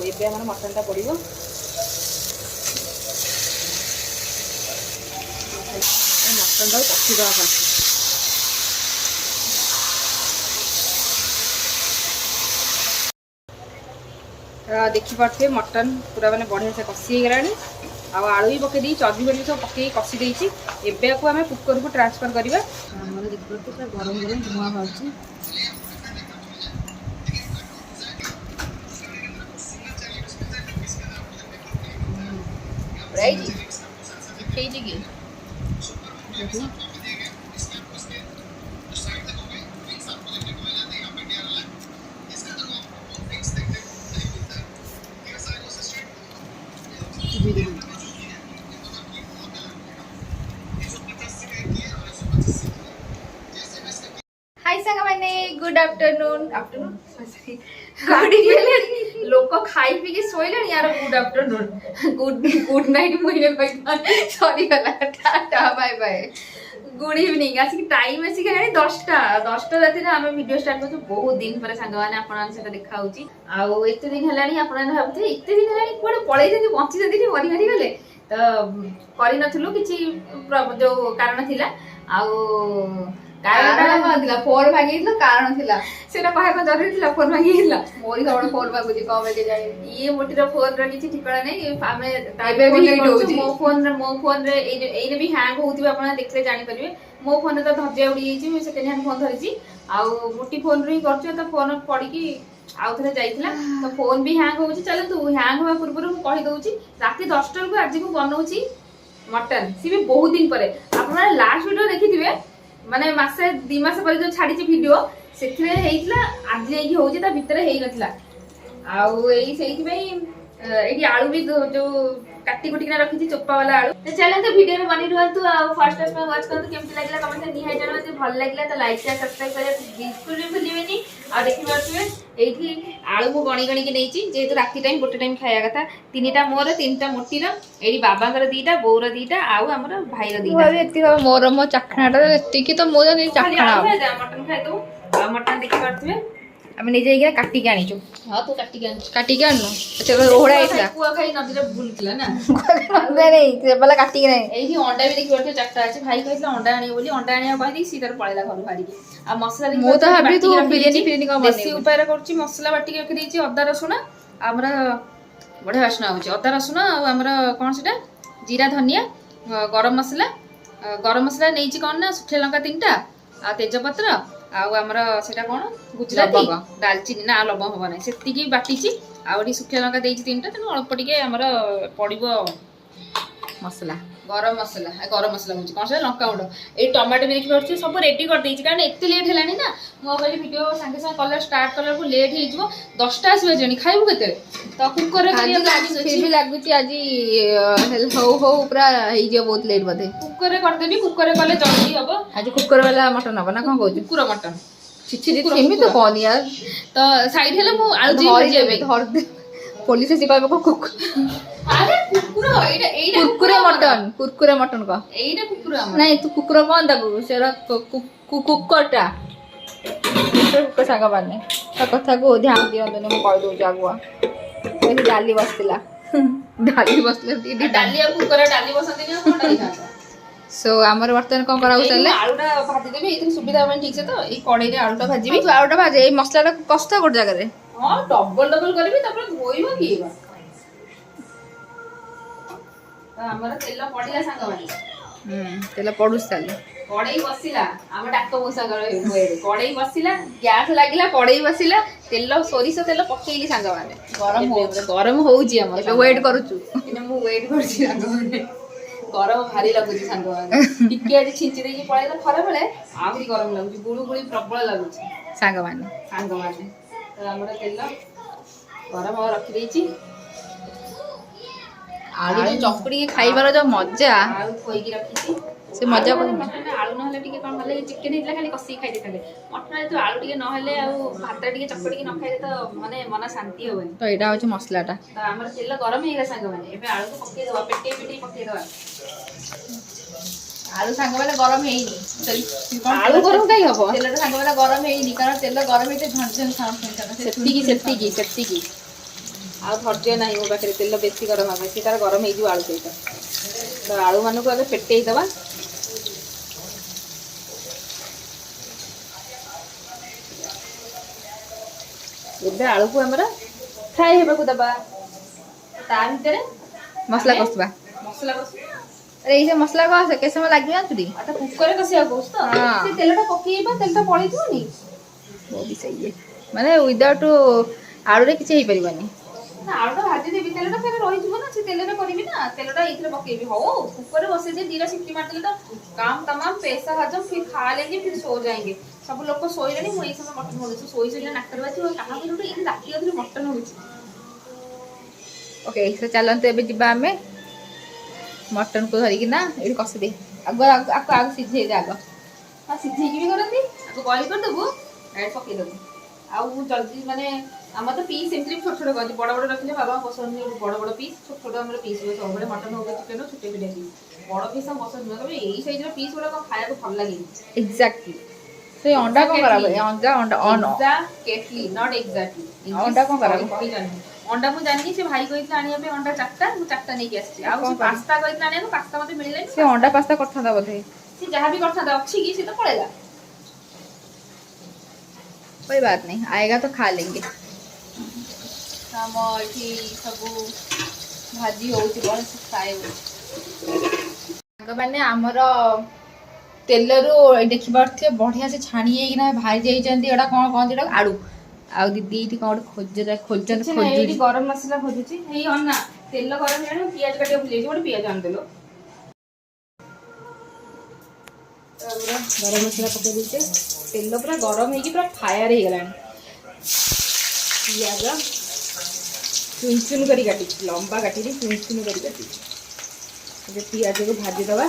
ଏବେ ଆମର ମଟନଟା ପଡ଼ିବ। ମଟନଟାକୁ କଷିଦେବା ଫାଷ୍ଟ। ଦେଖିପାରୁଥିବେ ମଟନ ପୁରା ମାନେ ବଢ଼ିଆ ସେ କଷି ହେଇଗଲାଣି। ଆଉ ଆଳୁ ବି ପକେଇ ଦେଇଛି, ଚର୍ବି ଫର୍ବି ସବୁ ପକେଇକି କଷି ଦେଇଛି। ଏବେ ଆକୁ ଆମେ କୁକରକୁ ଟ୍ରାନ୍ସଫର କରିବା। ଆମର ଦେଖିପାରୁଥିବେ ପୁରା ଗରମ ଗରମ ଧୂଆଁ ବାହାରୁଛି। ହେଇଛି କି हाय सांग मैंने good afternoon afternoon good evening लोक खाई पी के सोइले यार गुड आफ्टरनून गुड नाइट मुझे कोई सॉरी वाला tata bye bye good evening आसिक टाइम आसिक है 10टा राती रे हमें वीडियो स्टार्ट करछु। बहुत दिन पर सांग माने आपन से देखा होची आउ एते दिन हलानी आपन भाबथे एते दिन हलानी कोड पळै जदी बंची जदी मरी मरी गले त करि नथुलु किछि जो कारण थिला आउ कारण थिला फोन भागी थिला कारण थिला सेटा कहे को जरूरी थिला फोन भागी थिला मोरी सबड फोन भागुची कम के जाय ये मोटीर फोन रे किछि ठिकाना नै हमें टाइप भी हिट होची मो फोन रे एने भी हैंग होउथि आपण देखले जानि परिबे। मो फोन रे तो धज्जा उडी जाइछि मैं सेकेंड हैंड फोन धरिछि आउ मोटी फोन रे करछु त फोन पड़ी की आउ थरे जाइथिला तो फोन भी हैंग होउछि। चल तू हैंग होवा पूर्व रू कहि दउछि राती 10टा को आज को बनौछि मटन सी भी बहुत दिन परे आपण लास्ट वीडियो देखिथिबे माने मासे 2 मास पर जो छाडी वीडियो सेथिरे हेइतला आज नै कि होउछि ता भितरे हेइ नथिला आउ एई सेइथि पई एडी आलू भी जो काटी कुटी के रखी चोपा वाला आलू तो चलो तो वीडियो में बनी रहतु आ फर्स्ट टाइम में वाच करतु केमति लागला कमेंट में निहाय जानो जे भल लागला तो लाइक शेयर सब्सक्राइब करे बिल्कुल भी भूलिबेनी। आ देखि पाछुए एठी आलू को गणी गणी के नेची जेतु राती टाइम गोटे टाइम खाया कथा तीनटा मोर तीनटा मोटीर एडी बाबांकर दीटा बोर दीटा आउ हमर भाईर दीटा अरे एति मोर मो चखनाटा एति की तो मो जानि चखना मटन खाइ दो मटन देखि पाछुए हमें निजे गिरा काटी के आनिचु। हां तो काटी के आनु चलो ओहडा आइतला कुआ खाई नदी रे बुलतिला ना नहीं से वाला काटी के नहीं एही अंडा भी देखि बरते चारटा अछि भाई कहइतला अंडा आनी बोली अंडा आनिया कहदी सी तर पळेला घर फाड़ी के आ मसला देखि मो तो भाबी तू बिरयानी का देसी उपाय रे करछि मसला बाटी के रखि देछि अदा रसुण हमरा बढिया वासना होछि अदा रसुण आ हमरा कोन सेटा जीरा धनिया गरम मसला नेछि कोन ना सुखले लंका 3टा आ तेजपत्र आउ हमरा सेटा कोन गुजराती दालचीनी ना लवंग होबा नै सेति की बाटीची आउडी सुखिया लंका देइची 3टा तनो अल्प टिके हमरा पडिबो मसला गरम मसला होची कोन से लंका गुंड ए टमाटो भी देखि परछि सब रेडी कर देइची कारण एते लेट हेलानी ना मो कहली वीडियो संगे संगे कलर स्टार्ट कलर को लेट हे जिवो 10टा आसीबे जणी खाइबो केते तो कुकर रे करिया फिर भी लागुची आजी हो पूरा हे जे बहुत लेट बदे कुकर रे कर देबी कुकर रे कले जल्दी हबो आज कुकर वाला मटन हबो ना कोन कहू कुकुर मटन छिछि सेमी तो कोन यार तो साइड हेला मो आलू जी भर जेबे धर दे पुलिस से कहबो कुकुर अरे कुकुर मटन का एइटा कुकुर नहीं तू कुकुर कोन दागु सेरा कुकुरटा कुकुर सागा बाने ता कथा को ध्यान दियो ने म कहि दउ जागुआ एही डाली बसतिला डाली आ कुकुर डाली बसते ने कोन डाली खाता सो हमर बर्तन कोन कराउ चले आलूटा भाजी देबे इतनी सुविधा मन ठीक से तो ई कड़ाई रे आलूटा भाजीबी तू आलूटा भाजे ए मसलाटा कष्ट गोट जगह रे हां डबल करबी तापर धोइबो कीबा हमरा तेल पड़िला सांग वाली तेल पडुस ताले कड़ाई बसिला हम डाक मोसा करे कड़ाई बसिला गैस लागिला कड़ाई बसिला तेल सोरिस तेल पकेइली सांग माने गरम होउची हम वेट करूछु इने मु वेट करछि सांग माने गरम भारी लागुची सांग माने टिके आज छिंची देकी पळैला खरा बेले आहुरी गरम लागुची गुळुगुळी प्रबल लागुची सांग माने तो हमरा तेल गरम हो रखि देछि आलू चकड़ी खाइबार जो मजा आलू खोई की रखी से मजा को आलू न हले टिके कोन हले चिकन हिला खाली कसी खाइ देखाले मटन तो आलू टिके न हले आ भात टिके चकड़ी के न खाइ तो माने मन शांति होबनी तो एटा होची मसलाटा तो हमर तेल गरम हेगा संग माने एबे आलू को पके दवा पेटे पके दवा आलू संग वाला गरम हेइनी आलू गरम काई हबो तेल संग वाला गरम हेइनी कारण तेल गरम हेते झनझन साउंड सेति की आ ଆଉ ଧୈର୍ଯ୍ୟ ନାହିଁ ମୋ ପାଖରେ ତେଲ ବେଶୀ ଗରମ ହବ ସେ ତାର ଗରମ ହେଇଯିବ ଆଳୁ ସହିତ ତ ଆଳୁ ମାନଙ୍କୁ ଆଗେ ପେଟେଇ ଦେବା ଏବେ ଆଳୁକୁ ଆମର ଫ୍ରାଏ ହେବାକୁ ଦେବା ତା ଭିତରେ ମସଲା କଷିବା अरे ये मसला का केତେ ସମୟ ଲାଗିବ ଜାଣିଛୁ ଆଟା କୁକରରେ କଷିବାକୁ କହୁଛୁ ତ ସେ ତେଲଟା ପକେଇବା ତେଲଟା ପଳେଇଯିବନି वो भी सही है माने विदाउट आलूरे କିଛି ହେଇପାରିବନି ନା ଆଳୁଟା ଭାଜି ଦେବି ତେଲଟା ଫେରେ ରହିଯିବ ନା ସେ ତେଲରେ କରିବି ନା ତେଲଟା ଏଇଥିରେ ପକେଇବି ହଉ କୁକରରେ ବସେଇ ଦେ ଦିଟା ସିଟି ମାରଦେଲେ ତ काम तमाम पैसा हजम फिर खा लेंगे फिर सो जाएंगे सब लोग ଶୋଇଲେଣି ମୁଁ ଏଇ ସମୟ ମଟନ ହଉଛି ଶୋଇଲେ ନାକରେ ବାଜିବ କାହାକୁ ଗୋଟେ ଏଇ ରାତି ଅଧରେ ମଟନ ହଉଛି ओके तो चलते ଏବେ ଯିବା ଆମେ मटन को धरिकी ना ये कषि दे आग आग आग सीझे दे आग हाँ सीझे भी करती आग बॉइल करदेबू डायरेक्ट पकईदेबू आउ जल्दी माने आम तो पीस एमती छोट छोट करती बड़ बड़ रखिले बाबा पसंद बड़ बड़ पीस छोट छोट आम पीस हुए सब मटन हो चिकेन छोटे छोटे पीस बड़ पीस हम पसंद नुहे कहे यही सैज पीस गुड़ा खाया भल लगे एक्जाक्टली से अंडा कौन खराब अंडा अंडा एक्जाक्टली नॉट एक्जाक्टली अंडा कौन खराब अंडा मु जानी से भाई कहितला आनिया पे अंडा चारटा मु चारटा नै के आछि आ पास्ता कहितला आनिया को पास्ता मते मिलले से अंडा पास्ता करथा दा बधे से जहां भी करथा दा अछि की से तो पड़ेगा कोई बात नहीं आएगा तो खा लेंगे हम एठी सब भाजी होउची बड़ फ्राई होउची माने हमर तेलरू देखि पारथे बढ़िया से छाणी हेगिना भाई जाई जंती एडा कोन कोन एडा आलू आ दीदी टी कोन खोजन खोजु गरम मसला खोजुची हेई अन्ना तेल गरम हेनु पियाज काटे भूले गोटे पियाज आन देलो गरम मसला पके दीते तेल पूरा गरम हेकी पूरा फायर हे गलानी पियाज चुन चुन करी काटी लंबा काटी चुन चुन करी काटी जे पियाज को भाजी दवा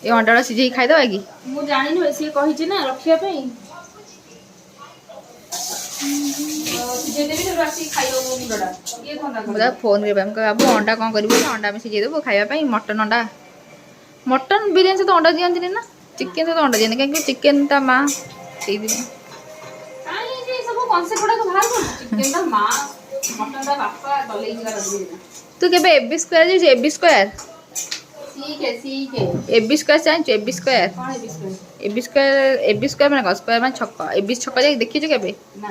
ये अंडा सीझे खाईदे कि मुझे जानी सी कही ना रखिया फोन बाबू अंडा कौन कर अंडा में सीझे देव खावाई मटन अंडा मटन बिरियानी से तो अंडा दिखती ना चिकेन से तो अंडा दिखती कहीं चिकेन ता माँ से तू के AB square AB square AB square चाहिए एबी स्क्वायर एबी स्क्वायर माने कौन स्क्वायर माने छक्का एबी छक्का जाके देखी केबे ना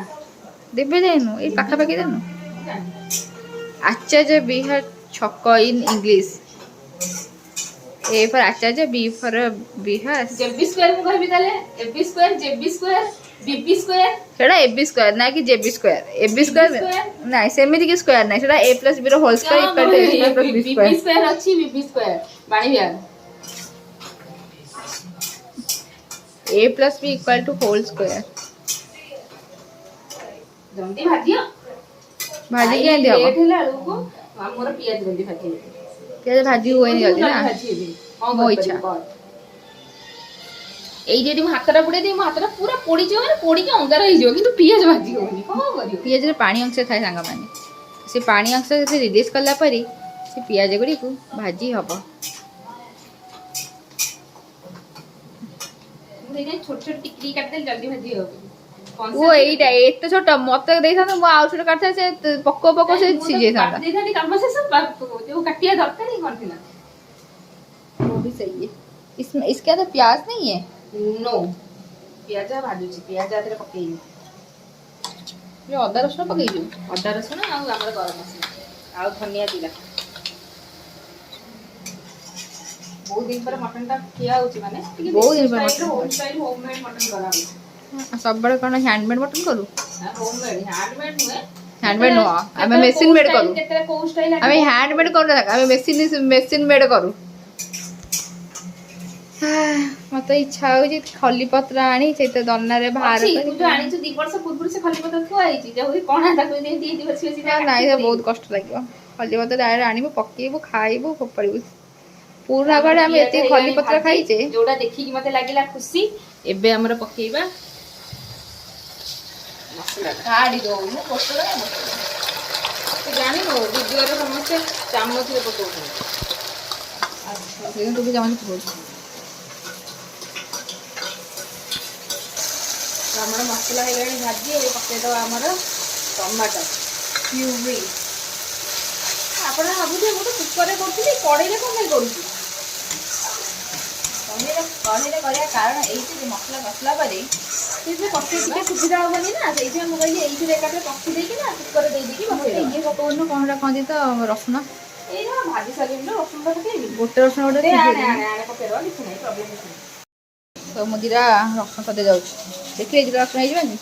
देबे जाइनु ए पाखा पाखी देनु आचार्य बिहार छक्का इन इंग्लिश ए फॉर आचार्य B for Bihar JB square मु कहबी ताले AB square JB square BB square सेडा एबी स्क्वायर ना कि जेबी स्क्वायर एबी स्क्वायर ना सेमिति की स्क्वायर ना सेडा a + b रो whole square equal to a + b square BB square अछि बीबी स्क्वायर बाणी Bihar a + b equal to whole square जल्दी भाजियो भाजी के दियो लेट होला को मोर पियाज जल्दी भाजी पियाज भाजी होय नि जल्दी ना मो इच्छा এই যদি মু হাতটা পুড়ে দিই মো হাতটা পুরা পড়ি যাবে মানে পড়ি কে অঙ্গার হই যাবে কিন্তু পিয়াজ ভাজি होनी কোন করিও পিয়াজ রে পানি অংশ থাই সাঙ্গ মানে সে পানি অংশ से रिलीज करला परी से पियाज गुडी को भाजी हबो मुझे छोट छोट टिकरी काट दे जल्दी भाजी हो वो एटा एते छोट मते देइथा न मो आउ छोट काटथा से पक्को पक्को से सीजे था देइथा नि काम से सब जो काटिया दरकार ही कोन थिला वो भी सही है इसमें इसके अंदर प्याज नहीं है नो प्याज भाजू प्याज आदि पकई ये अदा रसुण पकई अदा रसुण आ हमर गरम मसला आ धनिया जीरा बहुत दिन पर मटन टा किया होची माने बहुत दिन पर होम स्टाइल होममेड मटन करा सब बड़े कोन हैंडमेड मटन करू होममेड हैंडमेड नुए हैंडमेड नो हमें मशीन मेड करू केतरे को स्टाइल हमें हैंडमेड करू ना हमें मशीन मेड करू मत इच्छा हो खली पत्र आनी से दना रे बाहर आनी तू 2 वर्ष पूर्व से खली पत्र थुआई छी जे कोना ताको दे दी बसी बसी नाही से बहुत कष्ट लागियो खली पत्र डायरेक्ट आनीबो पकेबो खाइबो फोपड़िबो पूरा बारे हम एते खली पत्र खाई छे जोडा देखि कि मते लागिला खुशी एबे हमर पकेइबा मसला काडी दो मु पकोड़ा तो जानि नो वीडियो रे समस्त चामच रे पकोउ अच्छा से तो भी चामच पकोउ ଆମର ମସଲା ହେଇଗଲାଣି ଭାଜି। ଏବେ ପକେଇଦେବା ଆମର ଟମାଟୋ ପ୍ୟୁରି। ଆପଣ ଭାବୁଥିବେ ମୁଁ ତ କୁକରରେ କରୁଥିଲି, କଢ଼େଇରେ କ'ଣ ପାଇଁ କରୁଛି? କଢ଼େଇରେ କରିବା କାରଣ ଏଇଠି ଯେ ମସଲା କଷିଲା ପରେ ସେଇଥିରେ କଷି ଟିକେ ସୁବିଧା ହବନି ନା, ସେଇଥିପାଇଁ ମୁଁ କହିଲି ଏଇଥିରେ ଏକାଥରେ କଷି ଦେଇକି ନା କୁକରରେ ଦେଇକି ପକେଇଦେବା। ଇଏ ପକଉନୁ କ'ଣଟା କହନ୍ତି ତ ରସୁଣ, ଏଇ ଭାଜି ସାରିଲି ନା ରସୁଣଟା ପକେଇବି। ଗୋଟେ ରସୁଣ ଗୋଟେ ଆଣେ ପକେଇଦେବା, କିଛି ନାହିଁ ପ୍ରୋବ୍ଲେମ୍ କିଛି ନାହିଁ। ତ ମୁଁ ଦିଟା ରସୁଣ ସଦେଇ ଯାଉଛି। ଦେଖିବେ ଦିଟା ରସୁଣ ହେଇଯିବନି?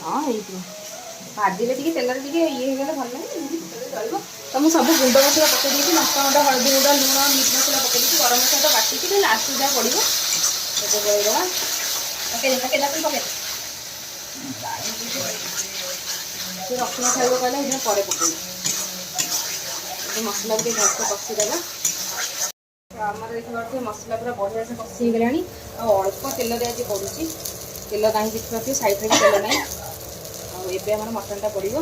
ହଁ ହେଇଯିବ। ଭାଜିଲେ ଟିକେ ତେଲରେ ଟିକେ ଇଏ ହେଇଗଲେ ଭଲ ଲାଗେ, ଚଳିବ। ତ ମୁଁ ସବୁ ଗୁଣ୍ଡ ମସଲା ପକେଇ ଦେଇକି ଲଙ୍କା ଗୁଣ୍ଡ, ହଳଦୀ ଗୁଣ୍ଡ, ଲୁଣ, ମିଟ୍ ମସଲା ପକେଇ ଦେଇକି ଗରମ ମସଲା ତ ବାଟିକି ଲାଷ୍ଟକୁ ଯାହା ପଡ଼ିବ ଏବେ ପକେଇଦେବା। ପକେଇଦେବା। ସେ ରସୁଣ ଖାଇବ କହିଲେ ସେଇଟା ପରେ ପକେଇବି। ମସଲା ଟିକେ ଭଲସେ କଷିଦେବା। ଆମର ଦେଖିପାରୁଥିବେ ମସଲା ପୁରା ବଢ଼ିଆ ସେ କଷି ହେଇଗଲାଣି। ଆଉ ଅଳ୍ପ ତେଲରେ ଆଜି ପଡ଼ୁଛି, ତେଲ ନାହିଁ ଦେଖିପାରୁଥିବେ, ସାଇଡ଼୍ରେ ବି ତେଲ ନାହିଁ। ଆଉ ଏବେ ଆମର ମଟନ୍ଟା ପଡ଼ିବ।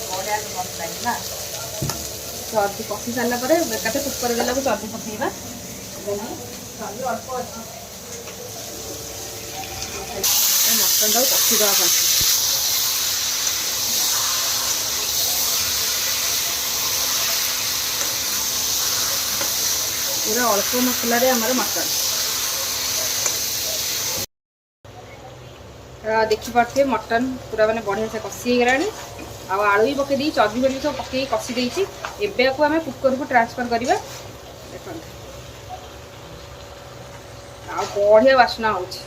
ବଢ଼ିଆ ସେ ମସଲା ନା ଚର୍ବି କଷି ସାରିଲା ପରେ ଏକାଥରେ କୁକରରେ ଦେଲାକୁ ଚର୍ବି ପକେଇବା। ଚର୍ବି ଅଳ୍ପ ଅଛି, ମଟନ୍ଟାକୁ କଷିଦେବା ପାଇଁ। ପୁରା ଅଳ୍ପ ମସଲାରେ ଆମର ମଟନ୍। ଦେଖିପାରୁଥିବେ ମଟନ୍ ପୁରା ମାନେ ବଢ଼ିଆ ସେ କଷି ହେଇଗଲାଣି। ଆଉ ଆଳୁ ବି ପକେଇ ଦେଇକି ଚର୍ବି ଫର୍ବି ସବୁ ପକେଇକି କଷି ଦେଇଛି। ଏବେ ଆକୁ ଆମେ କୁକରକୁ ଟ୍ରାନ୍ସଫର୍ କରିବା। ଦେଖନ୍ତୁ ଆଉ ବଢ଼ିଆ ବାସ୍ନା ହେଉଛି।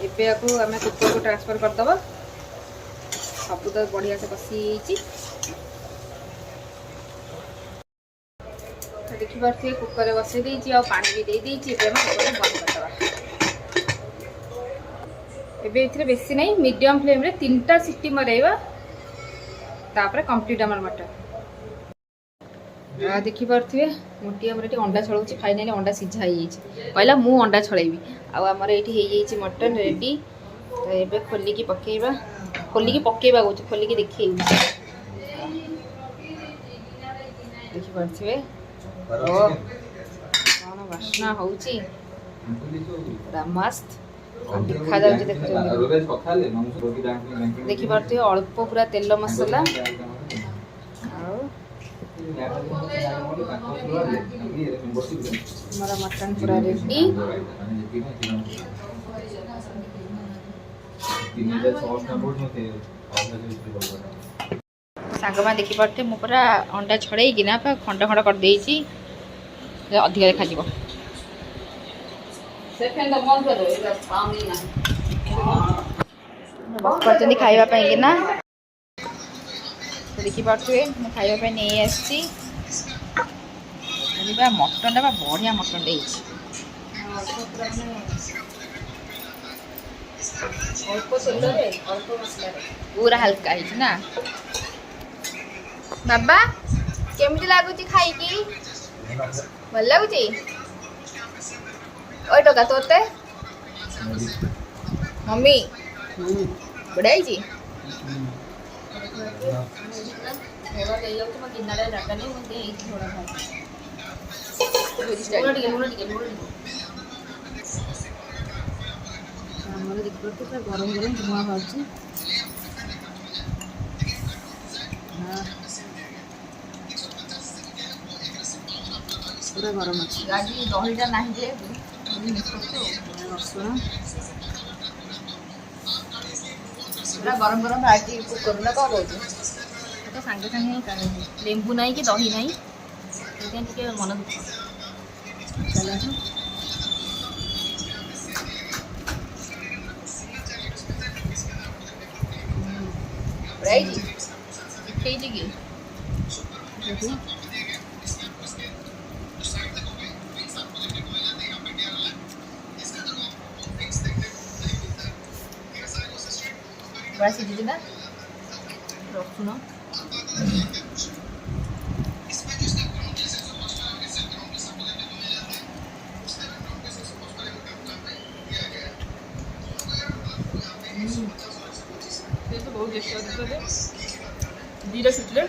ଏବେ ଆକୁ ଆମେ କୁକରକୁ ଟ୍ରାନ୍ସଫର୍ କରିଦେବା। ସବୁ ତ ବଢ଼ିଆ ସେ କଷି ହେଇଯାଇଛି। ଦେଖିପାରୁଥିବେ କୁକରରେ ବସେଇ ଦେଇଛି, ଆଉ ପାଣି ବି ଦେଇଦେଇଛି। ଏବେ ଆମେ କୁକରକୁ ବନ୍ଦ କରିଦେବା। ଏବେ ଏଥିରେ ବେଶୀ ନାହିଁ, ମିଡ଼ିୟମ୍ ଫ୍ଲେମ୍ରେ 3ଟା ସିଟି ମରାଇବା, ତାପରେ କମ୍ପ୍ଲିଟ୍ ଆମର ମଟନ୍। ଦେଖିପାରୁଥିବେ ମୋଟି ଆମର ଏଠି ଅଣ୍ଡା ଛଳଉଛି। ଫାଇନାଲି ଅଣ୍ଡା ସିଝା ହେଇଯାଇଛି, କହିଲା ମୁଁ ଅଣ୍ଡା ଛଳେଇବି। ଆଉ ଆମର ଏଇଠି ହେଇଯାଇଛି ମଟନ୍ ରେଡ଼ି। ତ ଏବେ ଖୋଲିକି ପକେଇବା, କହୁଛି ଖୋଲିକି ଦେଖେଇବି। ଦେଖିପାରୁଥିବେ କ'ଣ ବାସ୍ନା ହେଉଛି, ପୁରା ମସ୍ତ ଦେଖାଯାଉଛି। ଦେଖିପାରୁଥିବେ ଅଳ୍ପ ପୁରା ତେଲ ମସଲା। ଆଉ ଆମର ମଟନ୍ ପୁରା ରେଡ଼ି। ସାଙ୍ଗମାନେ ଦେଖିପାରୁଥିବେ ମୁଁ ପୁରା ଅଣ୍ଡା ଛଡ଼େଇକିନା ଖଣ୍ଡ ଖଣ୍ଡ କରିଦେଇଛି, ଅଧିକା ଦେଖାଯିବ। ବସୁଛନ୍ତି ଖାଇବା ପାଇଁକିନା। ଦେଖିପାରୁଥିବେ ମୁଁ ଖାଇବା ପାଇଁ ନେଇ ଆସିଛି। ମଟନ୍ଟା ବା ବଢ଼ିଆ ମଟନ୍ଟା ହେଇଛି। ଅଳ୍ପ ତେଲରେ ଅଳ୍ପ ମସଲାରେ ପୁରା ହାଲକା ହେଇଛି ନା। ବାବା କେମିତି ଲାଗୁଛି ଖାଇକି? ଭଲ ଲାଗୁଛି? ওই টোকা তোতে মম্মি বড় ହେଇଛି। ଗିନାରେ ଜାଗା ନେଇ ମୁଁ ଏଇଠି ଝୋଳ ଖାଉଛି। ଆମର ଦେଖିପାରୁଥିବେ ପୁରା ଗରମ ଗରମ ଧୂଆଁ ବାହାରୁଛି। ପୁରା ଗରମ ଅଛି। ଆଜି ଦହିଟା ନାହିଁ ଯେ ରସୁଣ ପୁରା ଗରମ ଗରମ ବାହାରିଛି କୁକରରୁ ନା କ'ଣ କହୁଛୁ? ତ ସାଙ୍ଗେ ସାଙ୍ଗେ ହିଁ କାଢ଼ିଛି, ଲେମ୍ବୁ ନାହିଁ କି ଦହି ନାହିଁ, ସେଥିପାଇଁ ଟିକେ ମନ ଦୁଃଖ। ଚାଲନ୍ତୁ ହେଇଛି ହେଇଛି କି ବଢ଼ିଆ ସିଝିଛି ନା ରସୁଣ। ବହୁତ ଟେଷ୍ଟି ଅଛି। ଦୁଇଟା ସିଟିରେ